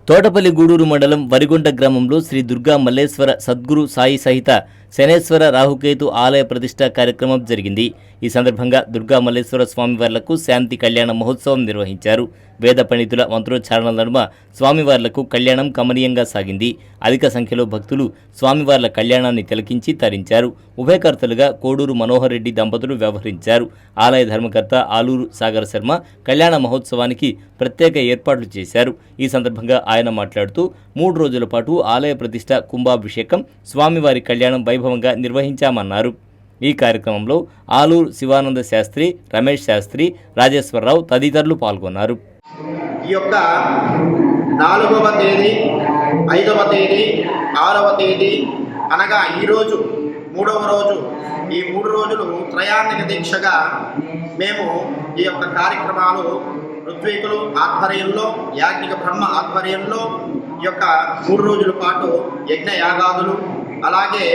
తోటపల్లి గూడూరు మండలం వరిగొండ గ్రామంలో శ్రీ దుర్గా మల్లేశ్వర సద్గురు సాయి సహిత శనేశ్వర రాహుకేతు ఆలయ ప్రతిష్ఠా కార్యక్రమం జరిగింది. ఈ సందర్భంగా దుర్గా మల్లేశ్వర స్వామివార్లకు శాంతి కళ్యాణ మహోత్సవం నిర్వహించారు. వేద పండితుల మంత్రోచ్చారణల నడుమ స్వామివార్లకు కళ్యాణం కమనీయంగా సాగింది. అధిక సంఖ్యలో భక్తులు స్వామివార్ల కళ్యాణాన్ని తిలకించి తరించారు. ఉభయకర్తలుగా కోడూరు మనోహర్ రెడ్డి దంపతులు వ్యవహరించారు. ఆలయ ధర్మకర్త ఆలూరు సాగర్ శర్మ కళ్యాణ మహోత్సవానికి ప్రత్యేక ఏర్పాట్లు చేశారు. ఈ సందర్భంగా ఆయన మాట్లాడుతూ 3 రోజుల పాటు ఆలయ ప్రతిష్ఠ, కుంభాభిషేకం, స్వామివారి కళ్యాణం వైభవంగా నిర్వహించామన్నారు. ఈ కార్యక్రమంలో ఆలూరు శివానంద శాస్త్రి, రమేష్ శాస్త్రి, రాజేశ్వరరావు తదితరులు పాల్గొన్నారు. ఈ యొక్క 4వ తేదీ, 5వ తేదీ, 6వ తేదీ అనగా ఈరోజు 3వ రోజు, ఈ 3 రోజులు త్రయాణిక దీక్షగా మేము ఈ యొక్క కార్యక్రమాలు ఋత్వికులు ఆధ్వర్యంలో, యాజ్ఞిక బ్రహ్మ ఆధ్వర్యంలో ఈ యొక్క 3 రోజుల పాటు యజ్ఞ యాగాదులు, అలాగే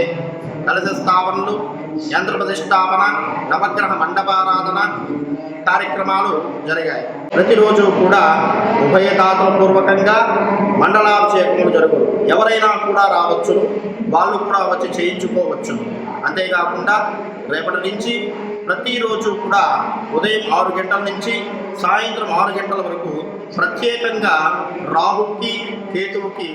కలశ స్థాపనలు, యంత్ర ప్రతిష్టాపన, నవగ్రహ మండపారాధన కార్యక్రమాలు జరిగాయి. ప్రతిరోజు కూడా ఉభయతాత్మపూర్వకంగా మండలాభిషేకములు జరుగును. ఎవరైనా కూడా రావచ్చును, వాళ్ళు కూడా వచ్చి చేయించుకోవచ్చును. అంతేకాకుండా రేపటి నుంచి ప్రతిరోజు కూడా ఉదయం 6 గంటల నుంచి సాయంత్రం 6 గంటల వరకు ప్రత్యేకంగా రాహుకేతువుకి